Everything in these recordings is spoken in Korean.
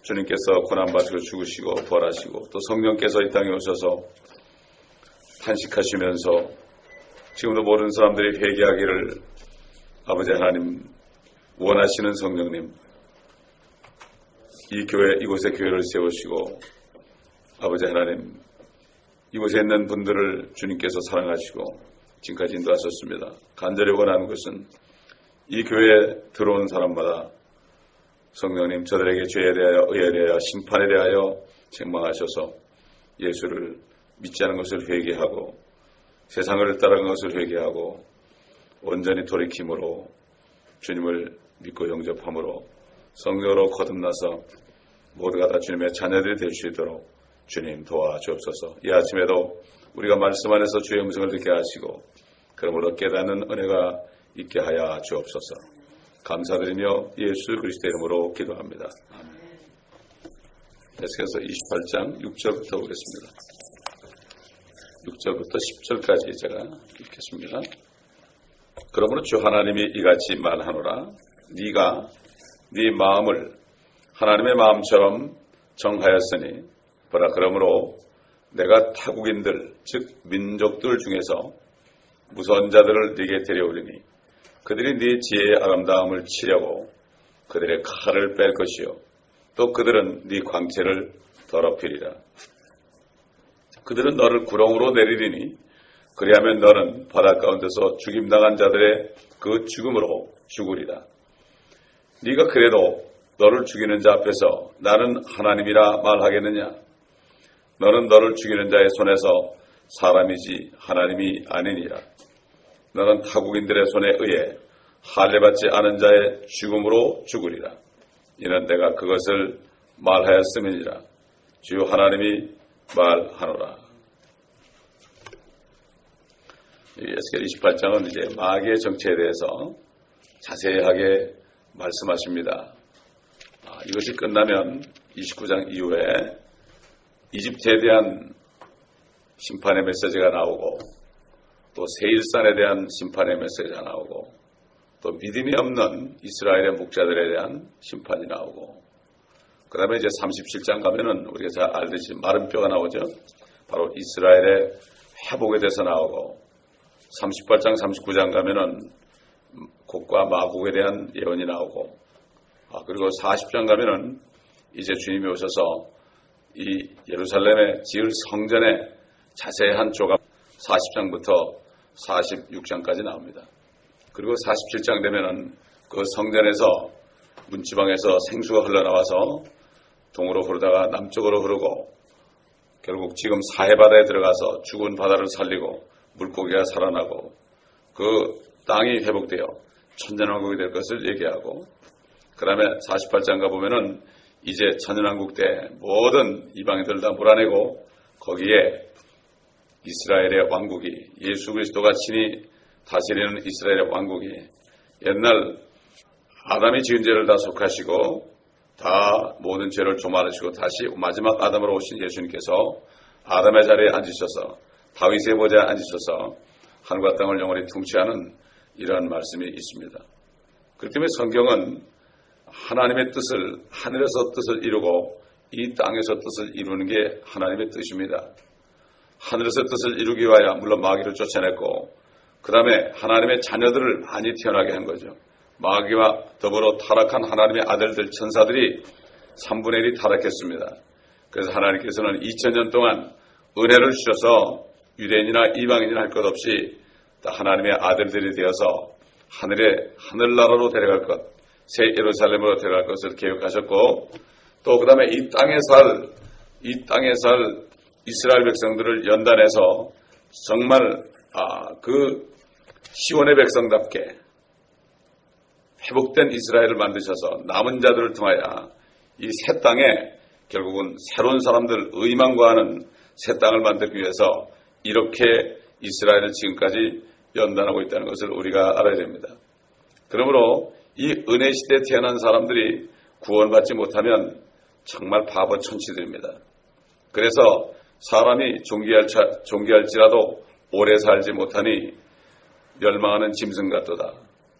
주님께서 고난받으시고 죽으시고 부활하시고 또 성령께서 이 땅에 오셔서 탄식하시면서 지금도 모르는 사람들이 회개하기를 아버지 하나님 원하시는 성령님, 이 교회, 이곳에 교회를 세우시고 아버지 하나님 이곳에 있는 분들을 주님께서 사랑하시고 지금까지 인도하셨습니다. 간절히 원하는 것은 이 교회에 들어오는 사람마다 성령님 저들에게 죄에 대하여 의에 대하여 심판에 대하여 책망하셔서 예수를 믿지 않은 것을 회개하고 세상을 따르는 것을 회개하고 온전히 돌이킴으로 주님을 믿고 영접함으로 성령으로 거듭나서 모두가 다 주님의 자녀들이 될 수 있도록 주님 도와주옵소서. 이 아침에도 우리가 말씀 안에서 주의 음성을 듣게 하시고 그러므로 깨닫는 은혜가 있게 하여 주옵소서. 감사드리며 예수 그리스도의 이름으로 기도합니다. 아멘. 계속해서 28장 6절부터 보겠습니다. 6절부터 10절까지 제가 읽겠습니다. 그러므로 주 하나님이 이같이 말하노라. 네가 네 마음을 하나님의 마음처럼 정하였으니 보라, 그러므로 내가 타국인들 즉 민족들 중에서 무서운 자들을 네게 데려오리니 그들이 네 지혜의 아름다움을 치려고 그들의 칼을 뺄 것이요 또 그들은 네 광채를 더럽히리라. 그들은 너를 구렁으로 내리리니 그리하면 너는 바다 가운데서 죽임당한 자들의 그 죽음으로 죽으리라. 네가 그래도 너를 죽이는 자 앞에서 나는 하나님이라 말하겠느냐? 너는 너를 죽이는 자의 손에서 사람이지 하나님이 아니니라. 너는 타국인들의 손에 의해 할례받지 않은 자의 죽음으로 죽으리라. 이는 내가 그것을 말하였음이니라. 주 하나님이 말하노라. 에스겔 28장은 이제 마귀의 정체에 대해서 자세하게 말씀하십니다. 이것이 끝나면 29장 이후에 이집트에 대한 심판의 메시지가 나오고 또 세일산에 대한 심판의 메시지가 나오고 또 믿음이 없는 이스라엘의 목자들에 대한 심판이 나오고 그 다음에 이제 37장 가면은 우리가 잘 알듯이 마른 뼈가 나오죠. 바로 이스라엘의 회복에 대해서 나오고 38장 39장 가면은 곡과 마곡에 대한 예언이 나오고 그리고 40장 가면은 이제 주님이 오셔서 이 예루살렘에 지을 성전의 자세한 조각 40장부터 46장까지 나옵니다. 그리고 47장 되면은 그 성전에서 문지방에서 생수가 흘러나와서 동으로 흐르다가 남쪽으로 흐르고 결국 지금 사해바다에 들어가서 죽은 바다를 살리고 물고기가 살아나고 그 땅이 회복되어 천년왕국이 될 것을 얘기하고 그 다음에 48장 가보면은 이제 천년왕국 때 모든 이방인들 다 몰아내고 거기에 이스라엘의 왕국이 예수 그리스도가 친히 다스리는 이스라엘의 왕국이 옛날 아담이 지은 죄를 다 속하시고 다 모든 죄를 조말하시고 다시 마지막 아담으로 오신 예수님께서 아담의 자리에 앉으셔서 다윗의 보좌에 앉으셔서 하늘과 땅을 영원히 통치하는 이런 말씀이 있습니다. 그렇기 때문에 성경은 하나님의 뜻을 하늘에서 뜻을 이루고 이 땅에서 뜻을 이루는 게 하나님의 뜻입니다. 하늘에서 뜻을 이루기 위하여 물론 마귀를 쫓아냈고 그 다음에 하나님의 자녀들을 많이 태어나게 한 거죠. 마귀와 더불어 타락한 하나님의 아들들 천사들이 3분의 1이 타락했습니다. 그래서 하나님께서는 2000년 동안 은혜를 주셔서 유대인이나 이방인이나 할 것 없이 하나님의 아들들이 되어서 하늘나라로 데려갈 것, 새 예루살렘으로 데려갈 것을 계획하셨고 또 그 다음에 이 땅에 살 이스라엘 백성들을 연단해서 정말 그 시온의 백성답게 회복된 이스라엘을 만드셔서 남은 자들을 통하여 이 새 땅에 결국은 새로운 사람들 의망과하는 새 땅을 만들기 위해서 이렇게 이스라엘을 지금까지 연단하고 있다는 것을 우리가 알아야 됩니다. 그러므로 이 은혜 시대에 태어난 사람들이 구원받지 못하면 정말 바보 천치들입니다. 그래서 사람이 존귀할지라도 오래 살지 못하니 멸망하는 짐승 같도다.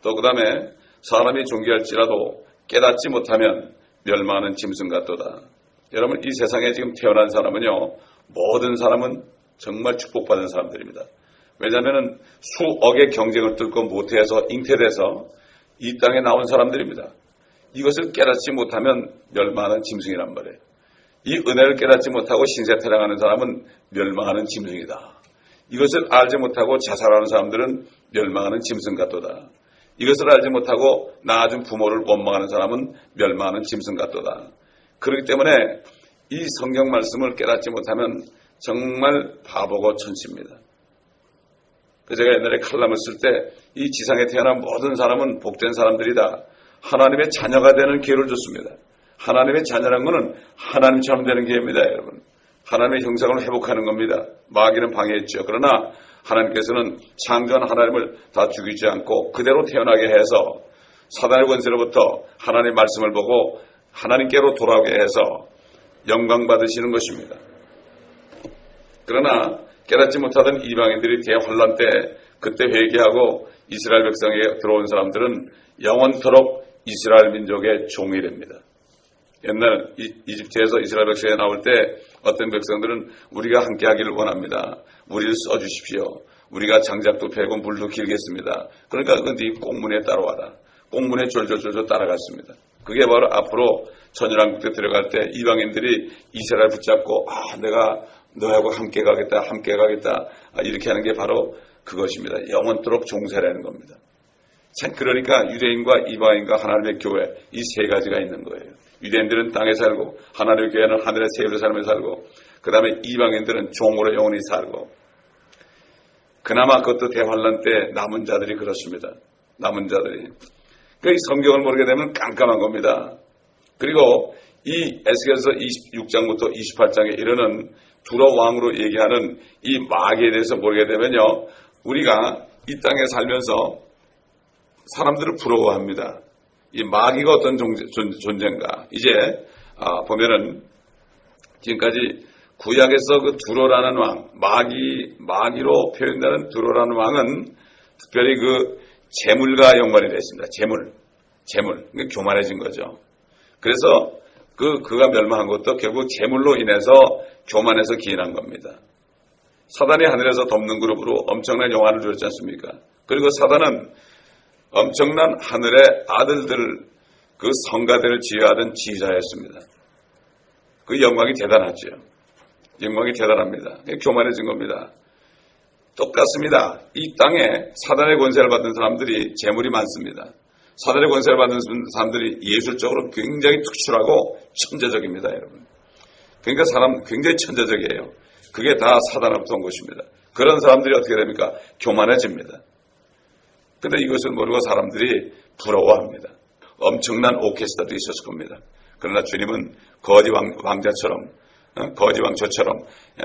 또 그 다음에 사람이 존귀할지라도 깨닫지 못하면 멸망하는 짐승 같도다. 여러분, 이 세상에 지금 태어난 사람은요, 모든 사람은 정말 축복받은 사람들입니다. 왜냐하면 수억의 경쟁을 뚫고 모태에서 잉태돼서 이 땅에 나온 사람들입니다. 이것을 깨닫지 못하면 멸망하는 짐승이란 말이에요. 이 은혜를 깨닫지 못하고 신세타령하는 사람은 멸망하는 짐승이다. 이것을 알지 못하고 자살하는 사람들은 멸망하는 짐승 같도다. 이것을 알지 못하고 낳아준 부모를 원망하는 사람은 멸망하는 짐승 같도다. 그렇기 때문에 이 성경 말씀을 깨닫지 못하면 정말 바보고 천치입니다. 제가 옛날에 칼럼을 쓸 때 이 지상에 태어난 모든 사람은 복된 사람들이다. 하나님의 자녀가 되는 기회를 줬습니다. 하나님의 자녀란 것은 하나님처럼 되는 기회입니다, 여러분. 하나님의 형상을 회복하는 겁니다. 마귀는 방해했죠. 그러나 하나님께서는 창조한 하나님을 다 죽이지 않고 그대로 태어나게 해서 사단의 권세로부터 하나님의 말씀을 보고 하나님께로 돌아오게 해서 영광 받으시는 것입니다. 그러나 깨닫지 못하던 이방인들이 대환란 때 그때 회개하고 이스라엘 백성에 들어온 사람들은 영원토록 이스라엘 민족의 종이 됩니다. 옛날 이집트에서 이스라엘 백성에 나올 때 어떤 백성들은 우리가 함께 하기를 원합니다. 우리를 써주십시오. 우리가 장작도 패고 물도 길겠습니다. 그러니까 네 꽁문에 따라와라. 꽁문에 졸졸졸졸 따라갔습니다. 그게 바로 앞으로 천연왕국에 들어갈 때 이방인들이 이스라엘 붙잡고 내가 너하고 함께 가겠다 이렇게 하는 게 바로 그것입니다. 영원토록 종살이라는 겁니다. 참 그러니까 유대인과 이방인과 하나님의 교회 이 세 가지가 있는 거예요. 유대인들은 땅에 살고 하나님의 교회는 하늘의 세계로 살면서 살고 그 다음에 이방인들은 종으로 영원히 살고 그나마 그것도 대환란 때 남은 자들이 그렇습니다. 남은 자들이. 이 성경을 모르게 되면 깜깜한 겁니다. 그리고 이 에스겔서 26장부터 28장에 이르는 두로 왕으로 얘기하는 이 마귀에 대해서 모르게 되면요. 우리가 이 땅에 살면서 사람들을 부러워합니다. 이 마귀가 어떤 존재인가. 이제 보면은 지금까지 구약에서 그 두로라는 왕, 마귀로 표현되는 두로라는 왕은 특별히 그 재물과 연관이 되어 있습니다. 재물. 교만해진 거죠. 그래서 그가 멸망한 것도 결국 재물로 인해서 교만해서 기인한 겁니다. 사단이 하늘에서 덮는 그룹으로 엄청난 영화를 주었지 않습니까? 그리고 사단은 엄청난 하늘의 아들들을 그 성가대를 지휘하던 지휘자였습니다. 그 영광이 대단하죠. 영광이 대단합니다. 교만해진 겁니다. 똑같습니다. 이 땅에 사단의 권세를 받은 사람들이 재물이 많습니다. 사단의 권세를 받은 사람들이 예술적으로 굉장히 특출하고 천재적입니다, 여러분. 그러니까 사람 굉장히 천재적이에요. 그게 다 사단으로부터 온 것입니다. 그런 사람들이 어떻게 됩니까? 교만해집니다. 그런데 이것을 모르고 사람들이 부러워합니다. 엄청난 오케스트라도 있었을 겁니다. 그러나 주님은 거지 왕자처럼, 거지 왕초처럼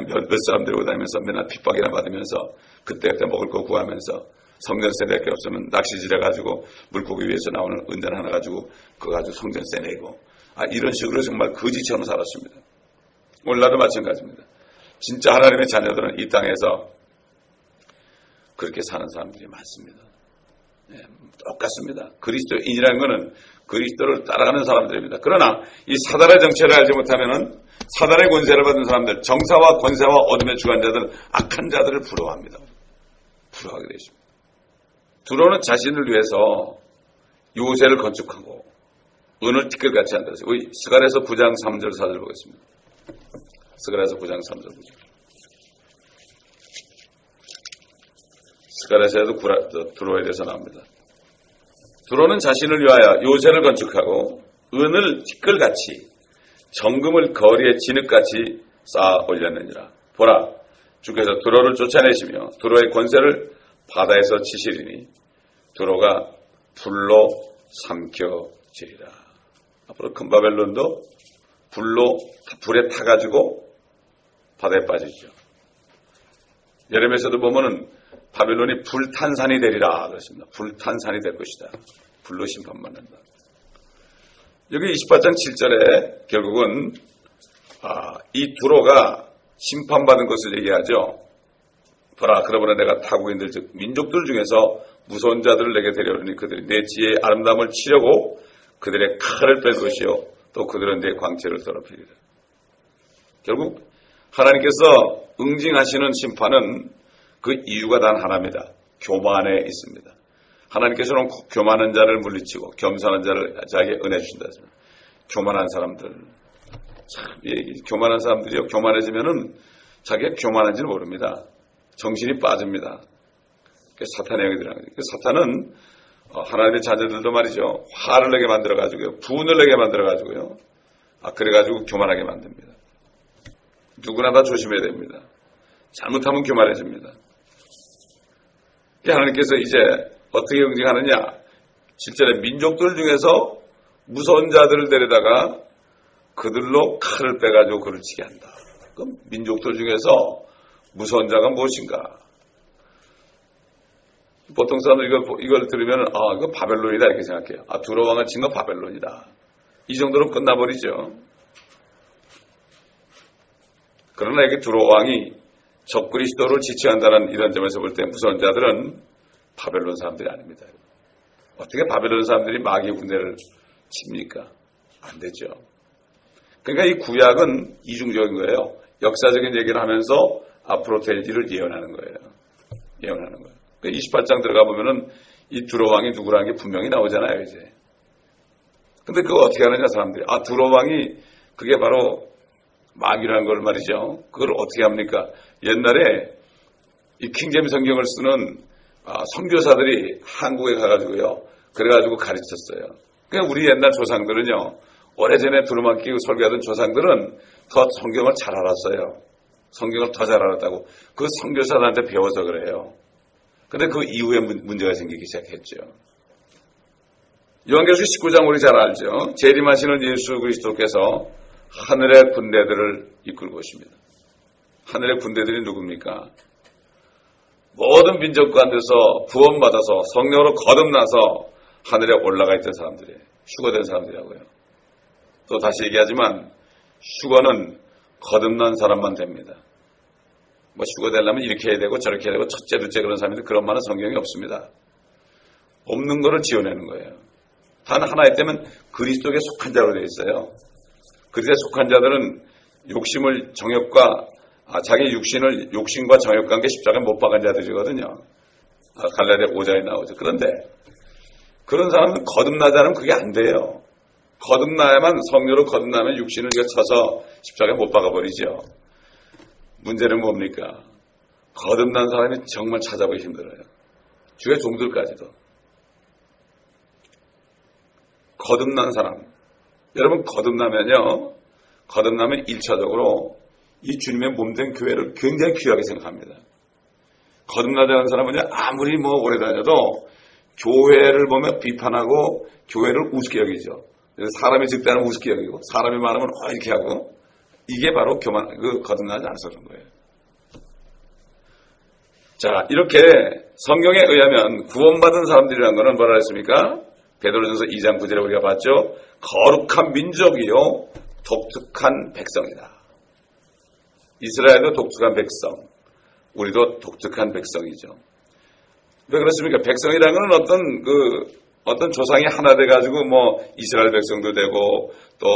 몇 사람 데리고 다니면서 맨날 핍박이나 받으면서 그때 먹을 거 구하면서 성전세 낼 게 없으면 낚시질 해가지고 물고기 위에서 나오는 은전 하나 가지고 그거 가지고 성전세 내고 이런 식으로 정말 거지처럼 살았습니다. 오늘 나도 마찬가지입니다. 진짜 하나님의 자녀들은 이 땅에서 그렇게 사는 사람들이 많습니다. 네, 똑같습니다. 그리스도인이라는 것은 그리스도를 따라가는 사람들입니다. 그러나 이 사단의 정체를 알지 못하면은 사단의 권세를 받은 사람들, 정사와 권세와 어둠의 주관자들, 악한 자들을 부러워합니다. 부러워하게 되십니다. 두로는 자신을 위해서 요새를 건축하고 은을 티끌같이 한다서 우리 스가랴서 9장 3절 4절 보겠습니다. 스가랴서 9장 3절 4절. 스가랴서에도 두로에 대해서 나옵니다. 두로는 자신을 위하여 요새를 건축하고 은을 티끌같이 정금을 거리에 진흙같이 쌓아 올렸느니라. 보라, 주께서 두로를 쫓아내시며 두로의 권세를 바다에서 치시리니 두로가 불로 삼켜지리라. 앞으로 큰 바벨론도 불에 타가지고 바다에 빠지죠. 예레미야서도 보면은 바벨론이 불탄산이 되리라 그랬습니다. 불탄산이 될 것이다. 불로 심판받는다. 여기 28장 7절에 결국은 이 두로가 심판받은 것을 얘기하죠. 보라, 그러므로 내가 타국인들 즉 민족들 중에서 무서운 자들을 내게 데려오니 그들이 내 지혜의 아름다움을 치려고 그들의 칼을 뺄 것이요 또 또 그들은 내 광채를 더럽히리라. 결국 하나님께서 응징하시는 심판은 그 이유가 단 하나입니다. 교만에 있습니다. 하나님께서는 교만한 자를 물리치고 겸손한 자를 자기의 은혜 주신다. 교만한 사람들, 교만한 사람들이요, 교만해지면은 자기가 교만한지를 모릅니다. 정신이 빠집니다. 사탄의 영이 들어가는 거예요. 사탄은 하나님의 자녀들도 말이죠, 화를 내게 만들어가지고요, 분을 내게 만들어가지고요, 그래가지고 교만하게 만듭니다. 누구나 다 조심해야 됩니다. 잘못하면 교만해집니다. 하나님께서 이제 어떻게 응징하느냐? 7절에 민족들 중에서 무서운 자들을 데려다가 그들로 칼을 빼가지고 그를 치게 한다. 그럼 민족들 중에서 무서운 자가 무엇인가? 보통 사람들 이걸 들으면 이거 바벨론이다 이렇게 생각해요. 두로 왕을 친 건 바벨론이다. 이 정도로 끝나버리죠. 그러나 이게 두로 왕이 적그리스도를 지칭한다는 이런 점에서 볼 때 무서운 자들은 바벨론 사람들이 아닙니다. 어떻게 바벨론 사람들이 마귀의 군대를 칩니까? 안 되죠. 그러니까 이 구약은 이중적인 거예요. 역사적인 얘기를 하면서 앞으로 될 일을 예언하는 거예요. 예언하는 거예요. 28장 들어가 보면은 이 두로 왕이 누구라는 게 분명히 나오잖아요, 이제. 근데 그거 어떻게 하느냐, 사람들이. 두로 왕이 그게 바로 마귀라는 걸 말이죠. 그걸 어떻게 합니까? 옛날에 이 킹제임스 성경을 쓰는 선교사들이 한국에 가가지고요, 그래가지고 가르쳤어요. 그러니까 우리 옛날 조상들은요, 오래전에 두루마기 끼고 설교하던 조상들은 더 성경을 잘 알았어요. 성경을 더 잘 알았다고. 그 선교사들한테 배워서 그래요. 근데 그 이후에 문제가 생기기 시작했죠. 요한계시록 19장 우리 잘 알죠. 재림하시는 예수 그리스도께서 하늘의 군대들을 이끌고 오십니다. 하늘의 군대들이 누굽니까? 모든 민족 가운데서 구원받아서 성령으로 거듭나서 하늘에 올라가 있던 사람들이에요. 휴거된 사람들이라고요. 또 다시 얘기하지만 휴거는 거듭난 사람만 됩니다. 휴거되려면 이렇게 해야 되고 저렇게 해야 되고 첫째, 둘째 그런 사람인데 그런 말은 성경이 없습니다. 없는 거를 지어내는 거예요. 단 하나에 때면 그리스도에 속한 자로 되어 있어요. 그리스도에 속한 자들은 욕심을 정욕과 자기 욕심과 정욕과 함께 십자가에 못 박은 자들이거든요. 갈라디아 5장에 나오죠. 그런데 그런 사람은 거듭나지 않으면 그게 안 돼요. 거듭나야만, 성령으로 거듭나면 육신을 쳐서 십자가에 못 박아버리죠. 문제는 뭡니까? 거듭난 사람이 정말 찾아보기 힘들어요. 주의 종들까지도. 거듭난 사람. 여러분, 거듭나면 1차적으로 이 주님의 몸된 교회를 굉장히 귀하게 생각합니다. 거듭나지 않은 사람은요, 아무리 오래 다녀도 교회를 보면 비판하고 교회를 우습게 여기죠. 사람이 적다는 우습게 여기고 사람이 많으면 이렇게 하고, 이게 바로 거듭나지 않아서 그런 거예요. 자, 이렇게 성경에 의하면 구원받은 사람들이라는 것은 뭐라 했습니까? 베드로전서 2장 9절에 우리가 봤죠. 거룩한 민족이요 독특한 백성이다. 이스라엘도 독특한 백성, 우리도 독특한 백성이죠. 왜 그렇습니까? 백성이라는 것은 어떤 조상이 하나 돼가지고 이스라엘 백성도 되고 또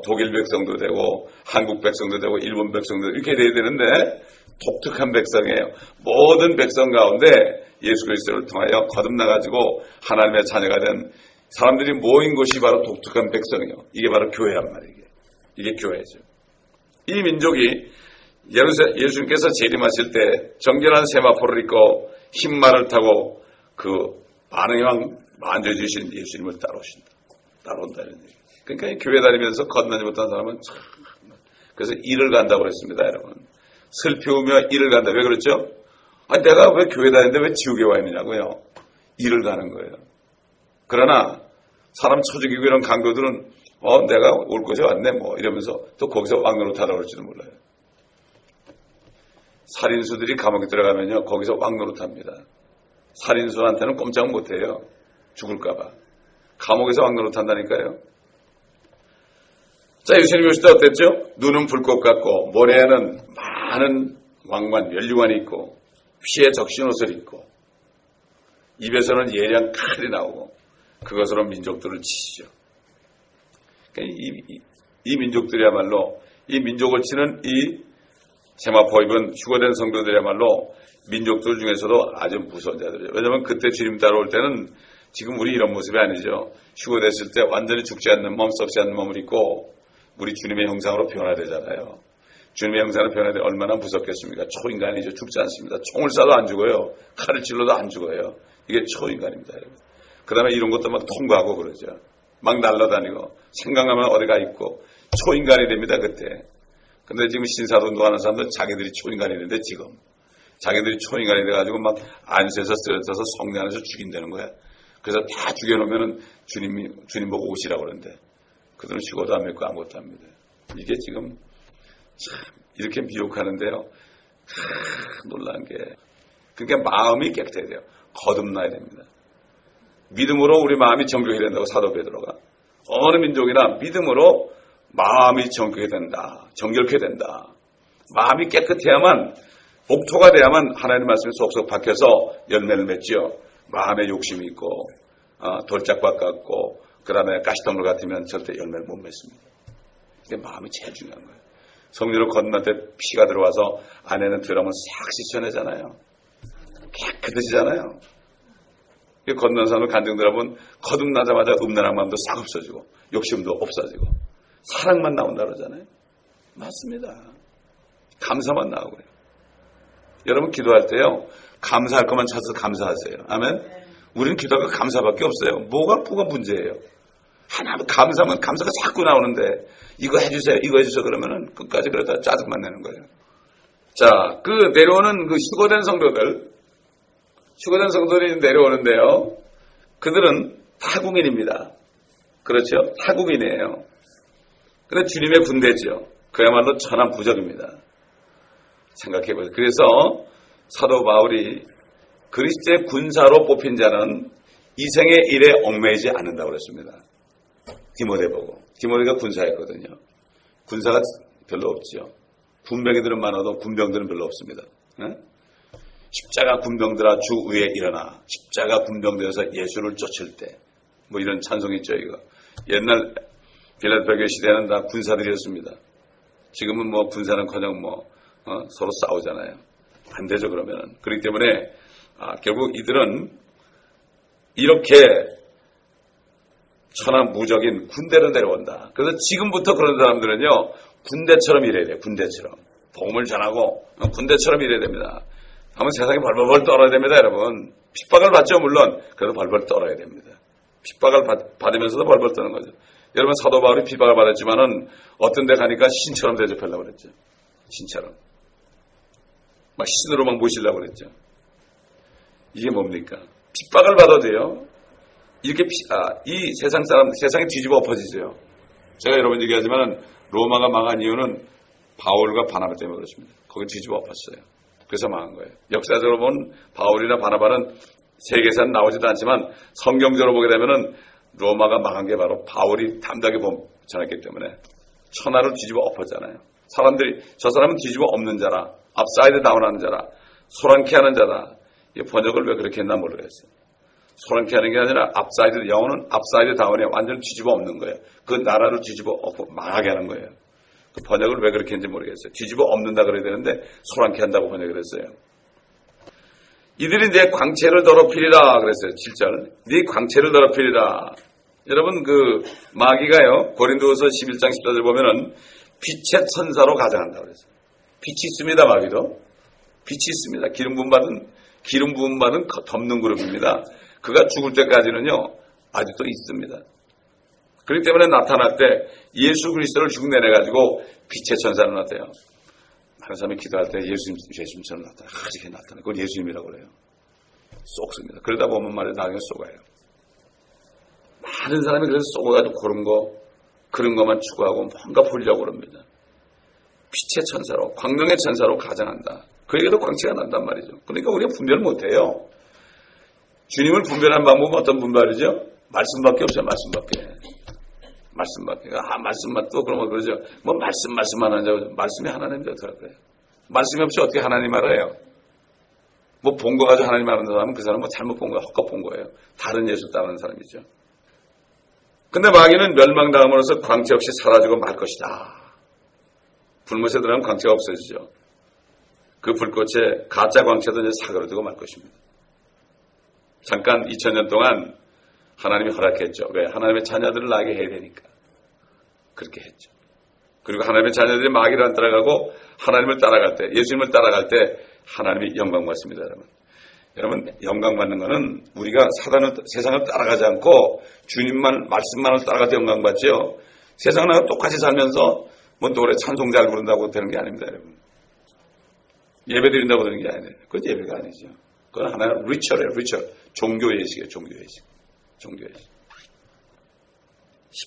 독일 백성도 되고 한국 백성도 되고 일본 백성도 되고 이렇게 돼야 되는데 독특한 백성이에요. 모든 백성 가운데 예수 그리스도를 통하여 거듭나가지고 하나님의 자녀가 된 사람들이 모인 곳이 바로 독특한 백성이에요. 이게 바로 교회란 말이에요. 이게 교회죠. 이 민족이 예수님께서 재림하실 때 정결한 세마포를 입고 흰 말을 타고 그 많은 왕 만져주신 예수님을 따라온다는 얘기예요. 그러니까 교회 다니면서 거듭나지 못한 사람은 참, 그래서 일을 간다고 그랬습니다, 여러분. 슬피우며 일을 간다. 왜 그렇죠? 내가 왜 교회 다니는데 왜 지옥에 와 있느냐고요. 일을 가는 거예요. 그러나 사람 쳐죽이고 이런 강도들은 내가 올 곳에 왔네 이러면서 또 거기서 왕노릇하다 그럴지도 몰라요. 살인수들이 감옥에 들어가면요 거기서 왕노릇합니다. 살인수한테는 꼼짝 못해요. 죽을까봐. 감옥에서 왕노릇한다니까요. 자, 예수님 오실 때 어땠죠? 눈은 불꽃 같고 머리에는 많은 왕관, 연류관이 있고 피에 적신 옷을 입고 입에서는 예리한 칼이 나오고 그것으로 민족들을 치시죠. 그러니까 이 민족들이야말로 이 민족을 치는 이 세마포 입은 휴거된 성도들이야말로 민족들 중에서도 아주 무서운 자들이에요. 왜냐하면 그때 주님 따라올 때는 지금 우리 이런 모습이 아니죠. 휴거됐을 때 완전히 죽지 않는 몸, 썩지 않는 몸을 입고 우리 주님의 형상으로 변화되잖아요. 주님의 형상으로 변화되 얼마나 무섭겠습니까? 초인간이죠. 죽지 않습니다. 총을 쏴도 안 죽어요. 칼을 찔러도 안 죽어요. 이게 초인간입니다, 여러분. 그 다음에 이런 것도 막 통과하고 그러죠. 막 날아다니고 생각하면 어디가 있고 초인간이 됩니다, 그때. 근데 지금 신사운동하는 사람들 자기들이 초인간이 되는데 지금 자기들이 초인간이 돼가지고 막 안수에서 쓰러져서 성내 안에서 죽인다는 거야. 그래서 다 죽여놓으면은 주님 보고 오시라고 그러는데 그들은 죽어도 안 믿고 아무것도 안 믿어요. 이게 지금 참 이렇게 미혹하는데요. 놀란 게 그러니까 마음이 깨끗해야 돼요. 거듭나야 됩니다. 믿음으로 우리 마음이 정결이 된다고 사도 베드로가 어느 민족이나 믿음으로 마음이 정결이 된다. 정결케 된다. 마음이 깨끗해야만 옥토가 돼야만 하나님의 말씀이 속속 박혀서 열매를 맺지요. 마음에 욕심이 있고 돌짝밭 같고 그 다음에 가시덤불 같으면 절대 열매를 못 맺습니다. 이게 마음이 제일 중요한 거예요. 성령으로 거듭날 때 피가 들어와서 안에는 들어가면 싹 씻어내잖아요. 깨끗해지잖아요. 거듭난 사람을 간증 들어보면 거듭나자마자 음란한 마음도 싹 없어지고 욕심도 없어지고 사랑만 나온다 그러잖아요. 맞습니다. 감사만 나오고요. 여러분 기도할 때요. 감사할 것만 찾아서 감사하세요. 아멘. 우리는 기도가 감사밖에 없어요. 뭐가 문제예요. 하나도 감사가 자꾸 나오는데 이거 해주세요. 이거 해주세요. 그러면은 끝까지 그러다 짜증만 내는 거예요. 자, 그 내려오는 그 휴거된 성도들이 내려오는데요. 그들은 타국인입니다. 그렇죠? 타국인이에요. 근데 주님의 군대죠. 그야말로 천하부적입니다. 생각해보세요. 그래서 사도 바울이 그리스도의 군사로 뽑힌 자는 이생의 일에 얽매이지 않는다고 그랬습니다. 디모데 보고. 디모데가 군사였거든요. 군사가 별로 없지요. 군병이들은 많아도 군병들은 별로 없습니다. 네? 십자가 군병들아 주 위에 일어나. 십자가 군병되어서 예수를 쫓을 때. 뭐 이런 찬송이 있죠, 이거. 옛날 빌라델피아 시대는 다 군사들이었습니다. 지금은 뭐 군사는커녕 서로 싸우잖아요. 안 되죠, 그러면은. 그렇기 때문에 결국 이들은 이렇게 천하무적인 군대로 내려온다. 그래서 지금부터 그런 사람들은요, 군대처럼 일해야 돼요, 군대처럼. 복음을 전하고 군대처럼 일해야 됩니다. 한번 세상에 벌벌 떨어야 됩니다, 여러분. 핍박을 받죠, 물론. 그래도 벌벌 떨어야 됩니다. 핍박을 받으면서도 벌벌 떠는 거죠. 여러분, 사도 바울이 핍박을 받았지만은 어떤 데 가니까 신처럼 대접하려고 그랬죠. 신처럼. 막 신으로 막 모시려고 그랬죠. 이게 뭡니까? 핍박을 받아도요, 이렇게, 이 세상이 뒤집어 엎어지죠. 제가 여러분 얘기하지만, 로마가 망한 이유는 바울과 바나바 때문에 그렇습니다. 거기 뒤집어 엎었어요. 그래서 망한 거예요. 역사적으로 보면 바울이나 바나바는 세계사는 나오지도 않지만, 성경적으로 보게 되면은, 로마가 망한 게 바로 바울이 담대하게 전했기 때문에, 천하를 뒤집어 엎었잖아요. 저 사람은 뒤집어 엎는 자라, 앞사이드 다운하는 자라, 소란케 하는 자다. 이 번역을 왜 그렇게 했나 모르겠어요. 소란케 하는 게 아니라 앞사이드, 영어는 앞사이드 다운에 완전히 뒤집어 엎는 거예요. 그 나라를 뒤집어 엎고 망하게 하는 거예요. 그 번역을 왜 그렇게 했는지 모르겠어요. 뒤집어 엎는다 그래야 되는데 소란케 한다고 번역을 했어요. 이들이 내 광채를 더럽히리라 그랬어요. 7절. 네 광채를 더럽히리라. 여러분 그 마귀가요. 고린도후서 11장 14절 보면은 빛의 천사로 가장한다고 그랬어요. 빛이 있습니다. 마귀도. 빛이 있습니다. 기름 부음 받은 덮는 그룹입니다. 그가 죽을 때까지는요. 아직도 있습니다. 그렇기 때문에 나타날 때 예수 그리스도를 흉내내가지고 빛의 천사로 나타나요. 많은 사람이 기도할 때 예수님처럼 나타나요. 아직에 나타나요. 그걸 예수님이라고 그래요. 쏙습니다. 그러다 보면 말이에요. 나중에 쏘가요. 많은 사람이 그래서 쏘가지고 그런 것만 추구하고 뭔가 보려고 그럽니다. 빛의 천사로, 광명의 천사로 가장한다. 그에게도 광채가 난단 말이죠. 그러니까 우리가 분별을 못해요. 주님을 분별하는 방법은 어떤 분별이죠? 말씀밖에 없어요. 말씀밖에. 말씀만 또 그러면 그러죠. 뭐 말씀만 하자고. 말씀이 하나님인데 어떡할까요? 말씀이 없이 어떻게 하나님 알아요? 뭐 본 거 가지고 하나님 알아는 사람은 그 사람은 뭐 잘못 본 거예요. 헛것 본 거예요. 다른 예수 따르는 사람이죠. 근데 마귀는 멸망당함으로써 광채 없이 사라지고 말 것이다. 불못에 들어가면 광채가 없어지죠. 그 불꽃에 가짜 광채도 이제 사그러들고 말 것입니다. 잠깐 2000년 동안 하나님이 허락했죠. 왜? 하나님의 자녀들을 나게 해야 되니까. 그렇게 했죠. 그리고 하나님의 자녀들이 마귀를 안 따라가고 하나님을 따라갈 때, 예수님을 따라갈 때 하나님이 영광 받습니다, 여러분. 여러분, 영광 받는 것은 우리가 세상을 따라가지 않고 주님만, 말씀만을 따라가서 영광 받지요. 세상하고 똑같이 살면서 뭐 노래 찬송 잘 부른다고 되는 게 아닙니다, 여러분. 예배 드린다고 되는 게 아니에요. 그건 예배가 아니죠. 그건 하나의 리처예요, 리처. 종교예식이에요, 종교예식. 종교예식.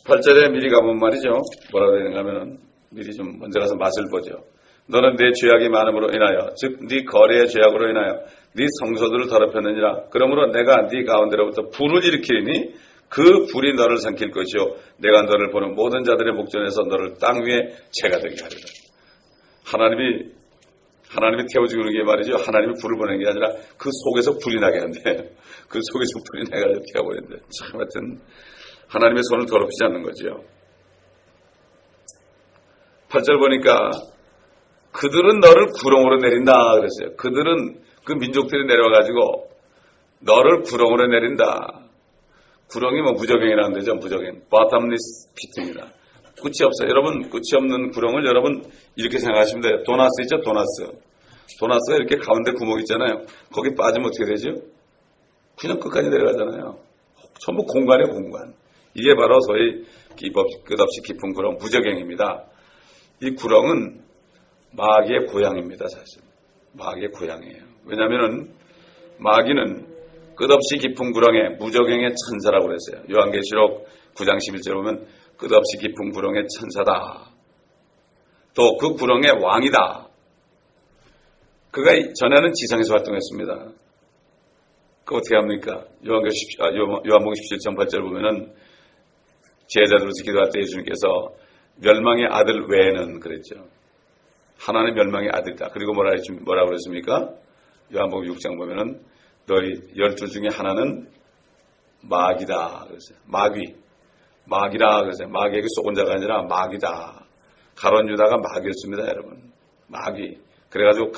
18절에 미리 가보면 말이죠. 뭐라고 되는가 하면은 미리 좀 먼저 가서 맛을 보죠. 너는 내 죄악이 많음으로 인하여, 즉 네 거래의 죄악으로 인하여 네 성소들을 더럽혔느니라. 그러므로 내가 네 가운데로부터 불을 일으키니 그 불이 너를 삼킬 것이요 내가 너를 보는 모든 자들의 목전에서 너를 땅 위에 재가 되게 하리라. 하나님이 태워주는 게 말이죠. 하나님이 불을 보내는 게 아니라 그 속에서 불이 나게 한대요. 그 속에서 불이 나가지고 태워버린대. 참 하여튼 하나님의 손을 더럽히지 않는 거죠. 8절 보니까 그들은 너를 구렁으로 내린다 그랬어요. 그들은 그 민족들이 내려와가지고 너를 구렁으로 내린다. 구렁이 뭐 무저갱이라는 데죠. 무저갱. bottomless pit입니다. 끝이 없어요. 여러분 끝이 없는 구렁을 여러분 이렇게 생각하시면 돼요. 도나스 있죠. 도나스가 이렇게 가운데 구멍 있잖아요. 거기 빠지면 어떻게 되죠? 그냥 끝까지 내려가잖아요. 전부 공간이에요. 공간. 이게 바로 소위 끝없이 깊은 구렁 무저갱입니다. 이 구렁은 마귀의 고향입니다. 사실 마귀의 고향이에요. 왜냐하면 마귀는 끝없이 깊은 구렁의 무저갱의 천사라고 그랬어요. 요한계시록 9장 11절에 보면 끝없이 깊은 구렁의 천사다. 또 그 구렁의 왕이다. 그가 전에는 지상에서 활동했습니다. 그 어떻게 합니까? 요한복음 17장 8절 보면은 제자들로서 기도할 때 예수님께서 멸망의 아들 외에는 그랬죠. 하나는 멸망의 아들이다. 그리고 뭐라고 그랬습니까? 요한복음 6장 보면은 너희 12 중에 하나는 마귀다. 그랬어요. 마귀라 그랬어요. 마귀에게 쏘은 자가 아니라 마귀다. 가룟 유다가 마귀였습니다, 여러분. 마귀. 그래가지고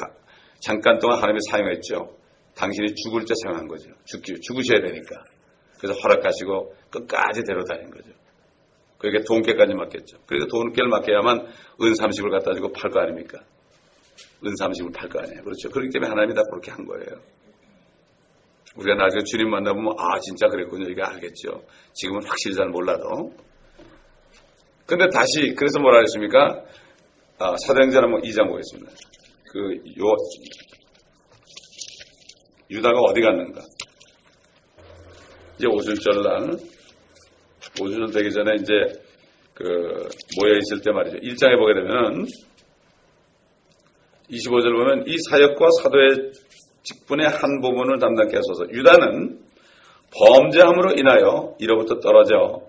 잠깐 동안 하나님이 사용했죠. 당신이 죽을 때 사용한 거죠. 죽으셔야 되니까. 그래서 허락하시고 끝까지 데려다닌 거죠. 그에게 돈깨까지 맡겼죠. 그러니까 돈깨를 맡겨야만 은 30을 갖다 주고 팔 거 아닙니까? 은 30을 팔 거 아니에요. 그렇죠. 그렇기 때문에 하나님이 다 그렇게 한 거예요. 우리가 나중에 주님 만나보면 진짜 그랬군요. 이게 알겠죠. 지금은 확실히 잘 몰라도. 근데 다시 그래서 뭐라 했습니까? 사도행전 한번 2장 보겠습니다. 유다가 어디 갔는가? 이제 오순절날 오순절 되기 전에 이제 모여 있을 때 말이죠. 1장에 보게 되면 25절 보면 이 사역과 사도의 직분의 한 부분을 담당케 하소서. 유다는 범죄함으로 인하여 이로부터 떨어져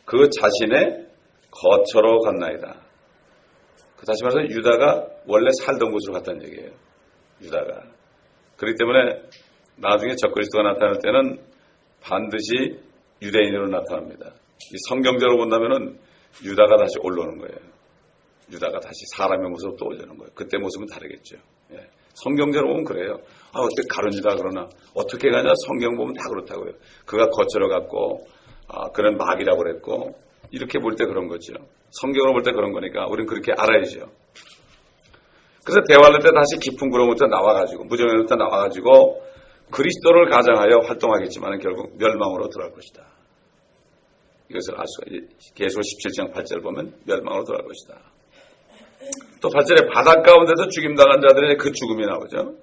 그 자신의 거처로 갔나이다. 다시 말해서 유다가 원래 살던 곳으로 갔다는 얘기예요. 유다가. 그렇기 때문에 나중에 적그리스도가 나타날 때는 반드시 유대인으로 나타납니다. 이 성경적으로 본다면은 유다가 다시 올라오는 거예요. 유다가 다시 사람의 모습으로 또 올라오는 거예요. 그때 모습은 다르겠죠. 예. 성경적으로 보면 그래요. 어떻게 가룟 유다 그러나 어떻게 가냐? 성경 보면 다 그렇다고요. 그가 거처로 갔고 그는 마귀라고 그랬고 이렇게 볼 때 그런 거죠. 성경으로 볼 때 그런 거니까 우리는 그렇게 알아야죠. 그래서 대화할 때 다시 깊은 구렁부터 나와가지고 무정에부터 나와가지고 그리스도를 가장하여 활동하겠지만 결국 멸망으로 들어갈 것이다. 이것을 알 수가 있어요. 계속 17장 8절 보면 멸망으로 들어갈 것이다. 또 8절에 바닷 가운데서 죽임당한 자들의 그 죽음이 나오죠.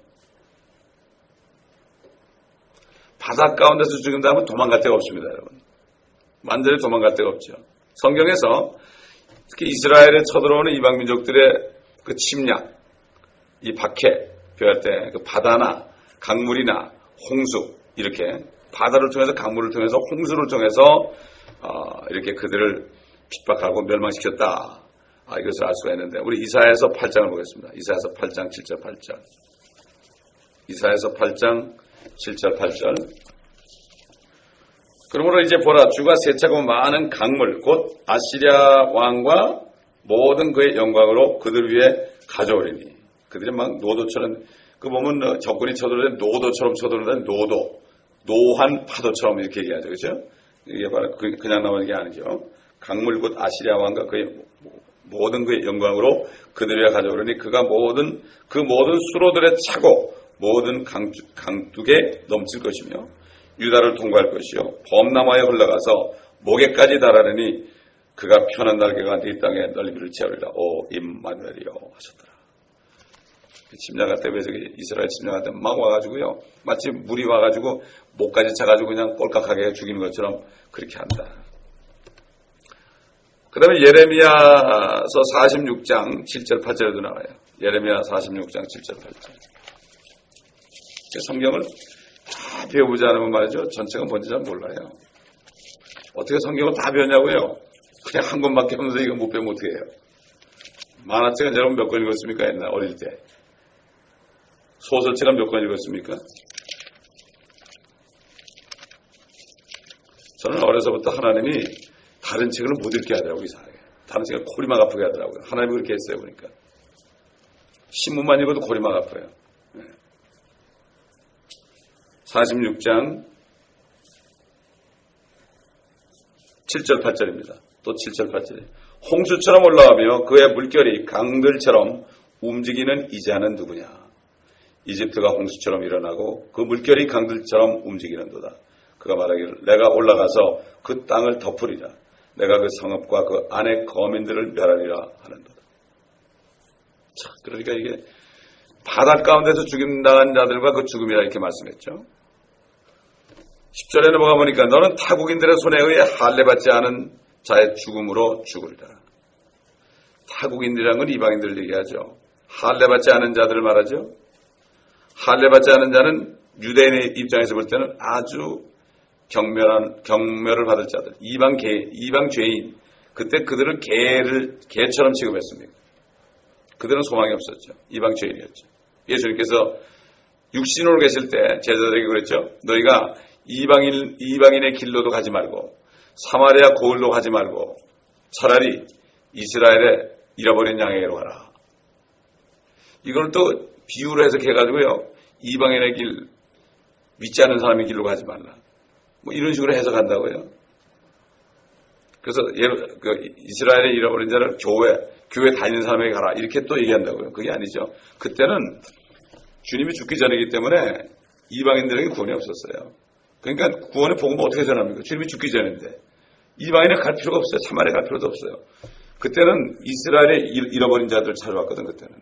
바닷 가운데서 죽임당하면 도망갈 데가 없습니다, 여러분. 완전히 도망갈 데가 없죠. 성경에서 특히 이스라엘에 쳐들어오는 이방 민족들의 그 침략, 이 박해, 표할 때 그 바다나 강물이나 홍수 이렇게 바다를 통해서 강물을 통해서 홍수를 통해서 이렇게 그들을 핍박하고 멸망시켰다. 이것을 알 수가 있는데 우리 이사야서 8장을 보겠습니다. 이사야서 8장 7절 8절. 이사야서 8장 7절 8절. 그러므로 이제 보라, 주가 세차고 많은 강물 곧 아시리아 왕과 모든 그의 영광으로 그들 위에 가져오리니. 그들이 막 노도처럼, 그 보면 적군이 쳐들어오는 노도처럼 쳐들어오는 노한 파도처럼 이렇게 얘기하죠. 그렇죠? 이게 바로 그냥 나오는 게 아니죠. 강물 곧 아시리아 왕과 그의 모든 그의 영광으로 그들 위에 가져오리니 그가 그 모든 수로들에 차고 모든 강둑에 넘칠 것이며 유다를 통과할 것이요 범람하에 흘러가서 목에까지 달하리니 그가 펴는 날개가 네 땅의 넓이를 채우리라. 오 임마누엘이여 하셨더라. 침략할 때 왜 저기 이스라엘 침략할 때 막 와가지고요 마치 물이 와가지고 목까지 차가지고 그냥 꼴깍하게 죽이는 것처럼 그렇게 한다. 그 다음에 예레미야서 46장 7절 8절에도 나와요. 예레미야 46장 7절 8절. 성경을 다 배워보지 않으면 말이죠. 전체가 뭔지 잘 몰라요. 어떻게 성경을 다 배웠냐고요? 그냥 한 권밖에 없는데 이거 못 배우면 어떻게 해요? 만화책은 여러분 몇 권 읽었습니까? 옛날 어릴 때. 소설책은 몇 권 읽었습니까? 저는 어려서부터 하나님이 다른 책을 못 읽게 하더라고요. 이상하게. 다른 책은 고리막 아프게 하더라고요. 하나님이 그렇게 했어요. 보니까. 신문만 읽어도 고리막 아파요. 46장 7절 8절입니다. 또 7절 8절이에요. 홍수처럼 올라가며 그의 물결이 강들처럼 움직이는 이자는 누구냐? 이집트가 홍수처럼 일어나고 그 물결이 강들처럼 움직이는도다. 그가 말하기를 내가 올라가서 그 땅을 덮으리라. 내가 그 성읍과 그 안의 거민들을 멸하리라 하는도다. 자, 그러니까 이게 바닷 가운데서 죽임당한 자들과 그 죽음이라 이렇게 말씀했죠. 10절에 넘어가 보니까 너는 타국인들의 손에 의해 할례받지 않은 자의 죽음으로 죽으리라. 타국인들이라는 건 이방인들을 얘기하죠. 할례받지 않은 자들을 말하죠. 할례받지 않은 자는 유대인의 입장에서 볼 때는 아주 경멸을 받을 자들, 이방 죄인. 그때 그들은 개처럼 취급했습니다. 그들은 소망이 없었죠. 이방 죄인이었죠. 예수님께서 육신으로 계실 때 제자들에게 그랬죠. 너희가 이방인의 길로도 가지 말고 사마리아 고을로 가지 말고 차라리 이스라엘의 잃어버린 양에게로 가라. 이걸 또 비유로 해석해가지고요. 이방인의 길, 믿지 않는 사람의 길로 가지 말라. 뭐 이런 식으로 해석한다고요. 그래서 이스라엘의 잃어버린 자를 교회 다니는 사람에게 가라. 이렇게 또 얘기한다고요. 그게 아니죠. 그때는 주님이 죽기 전이기 때문에 이방인들에게 구원이 없었어요. 그러니까 구원의 복음을 어떻게 전합니까? 주님이 죽기 전인데. 이방인에 갈 필요가 없어요. 사마리아에 갈 필요도 없어요. 그때는 이스라엘의 잃어버린 자들을 찾아왔거든. 그때는.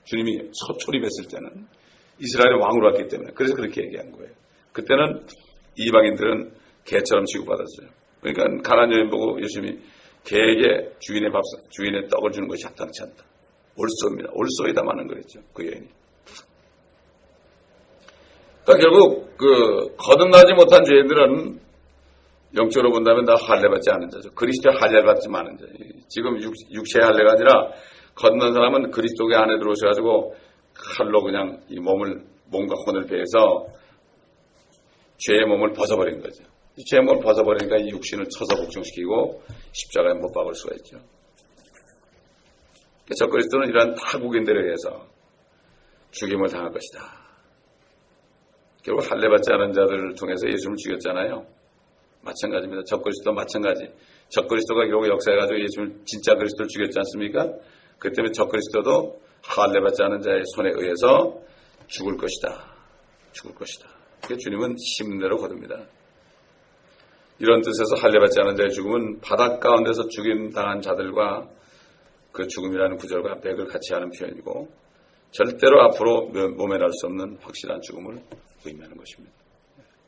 주님이 첫 초립했을 때는. 이스라엘의 왕으로 왔기 때문에. 그래서 그렇게 얘기한 거예요. 그때는 이방인들은 개처럼 취급받았어요. 그러니까 가나안 여인 보고 예수님이 개에게 주인의 떡을 주는 것이 합당치 않다. 올소입니다. 올소이다마는 그랬죠. 그 여인이. 그러니까 결국 거듭나지 못한 죄인들은 영적으로 본다면 다 할례받지 않은 자죠. 그리스도의 할례받지 않은 자. 지금 육체의 할례가 아니라 거듭난 사람은 그리스도의 안에 들어오셔가지고 칼로 그냥 이 몸과 혼을 베어서 죄의 몸을 벗어버린 거죠. 죄의 몸을 벗어버리니까 이 육신을 쳐서 복종시키고 십자가에 못 박을 수가 있죠. 적그리스도는 이러한 타국인들에 의해서 죽임을 당할 것이다. 결국 할례받지 않은 자들을 통해서 예수님을 죽였잖아요. 마찬가지입니다. 적그리스도 마찬가지. 적그리스도가 결국 역사해가지고 예수님을 진짜 그리스도를 죽였지 않습니까? 그 때문에 적그리스도도 할례받지 않은 자의 손에 의해서 죽을 것이다. 죽을 것이다. 그러니까 주님은 심대로 거둡니다. 이런 뜻에서 할례받지 않은 자의 죽음은 바닷 가운데서 죽임당한 자들과 그 죽음이라는 구절과 맥을 같이 하는 표현이고 절대로 앞으로 모면할 수 없는 확실한 죽음을 의미하는 것입니다.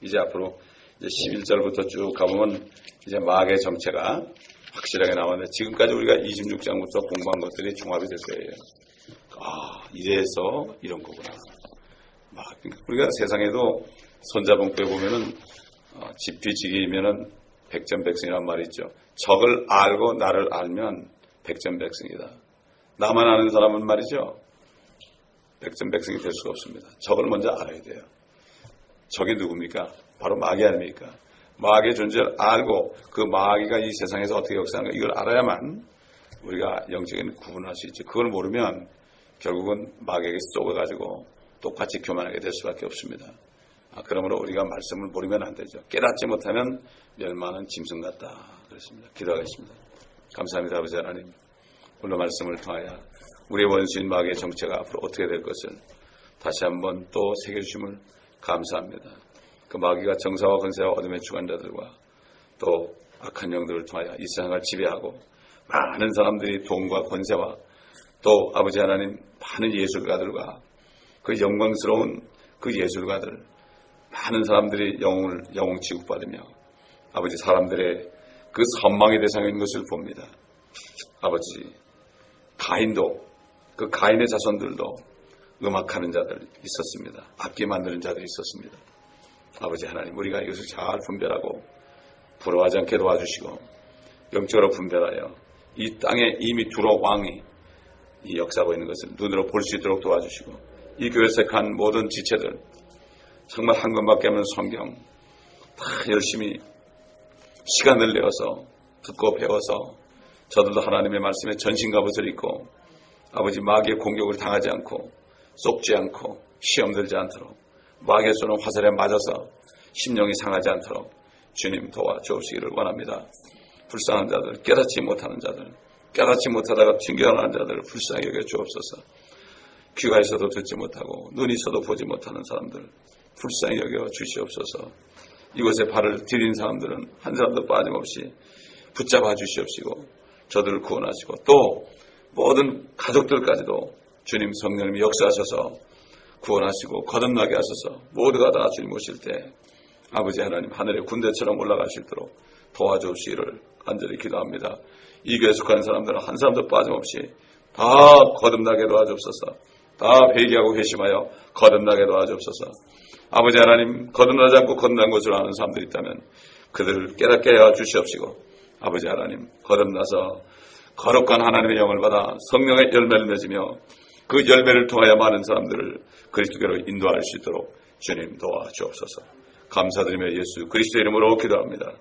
이제 앞으로 이제 11절부터 쭉 가보면 이제 마귀의 정체가 확실하게 나왔는데 지금까지 우리가 26장부터 공부한 것들이 종합이 될 거예요. 이래서 이런 거구나. 우리가 세상에도 손자봉투에 보면은 지피지기이면은 백전백승이란 말이 있죠. 적을 알고 나를 알면 백전백승이다. 나만 아는 사람은 말이죠. 백전백승이 될 수가 없습니다. 적을 먼저 알아야 돼요. 적이 누굽니까? 바로 마귀 아닙니까? 마귀의 존재를 알고 그 마귀가 이 세상에서 어떻게 역사하는가 이걸 알아야만 우리가 영적인 구분할 수 있지. 그걸 모르면 결국은 마귀에게 쏘아가지고 똑같이 교만하게 될 수밖에 없습니다. 그러므로 우리가 말씀을 모르면 안 되죠. 깨닫지 못하면 멸망은 짐승 같다. 그렇습니다. 기도하겠습니다. 감사합니다. 아버지 하나님. 오늘 말씀을 통하여 우리의 원수인 마귀의 정체가 앞으로 어떻게 될 것을 다시 한번 또 새겨주심을 감사합니다. 그 마귀가 정사와 권세와 어둠의 주관자들과 또 악한 영들을 통하여 이 세상을 지배하고 많은 사람들이 돈과 권세와 또 아버지 하나님 많은 예술가들과 그 영광스러운 그 예술가들 많은 사람들이 영웅 취급받으며 아버지 사람들의 그 선망의 대상인 것을 봅니다. 아버지 가인도 그 가인의 자손들도 음악하는 자들 있었습니다. 악기 만드는 자들이 있었습니다. 아버지 하나님 우리가 이것을 잘 분별하고 부러워하지 않게 도와주시고 영적으로 분별하여 이 땅에 이미 두로 왕이 이 역사하고 있는 것을 눈으로 볼 수 있도록 도와주시고 이 교회에 속한 모든 지체들 정말 한 권밖에 없는 성경 다 열심히 시간을 내어서 듣고 배워서 저들도 하나님의 말씀에 전신갑옷을 입고 아버지 마귀의 공격을 당하지 않고 속지 않고 시험 들지 않도록 마귀의 쏘는 화살에 맞아서 심령이 상하지 않도록 주님 도와주시기를 원합니다. 불쌍한 자들, 깨닫지 못하는 자들, 깨닫지 못하다가 튕겨나가는 자들을 불쌍히 여겨 주옵소서. 귀가 있어도 듣지 못하고 눈이 있어도 보지 못하는 사람들 불쌍히 여겨 주시옵소서. 이곳에 발을 디딘 사람들은 한 사람도 빠짐없이 붙잡아 주시옵시고 저들을 구원하시고 또 모든 가족들까지도 주님 성령님이 역사하셔서 구원하시고 거듭나게 하셔서 모두가 다 주님 오실 때 아버지 하나님 하늘의 군대처럼 올라갈 수 있도록 도와주시기를 간절히 기도합니다. 이 교회에 속한 사람들은 한 사람도 빠짐없이 다 거듭나게 도와주옵소서. 다 회개하고 회심하여 거듭나게 도와주옵소서. 아버지 하나님 거듭나지 않고 거듭난 것을 아는 사람들이 있다면 그들을 깨닫게 하여 주시옵시고 아버지 하나님 거듭나서 거룩한 하나님의 영을 받아 성령의 열매를 맺으며 그 열매를 통하여 많은 사람들을 그리스도께로 인도할 수 있도록 주님 도와주옵소서. 감사드리며 예수 그리스도 이름으로 기도합니다.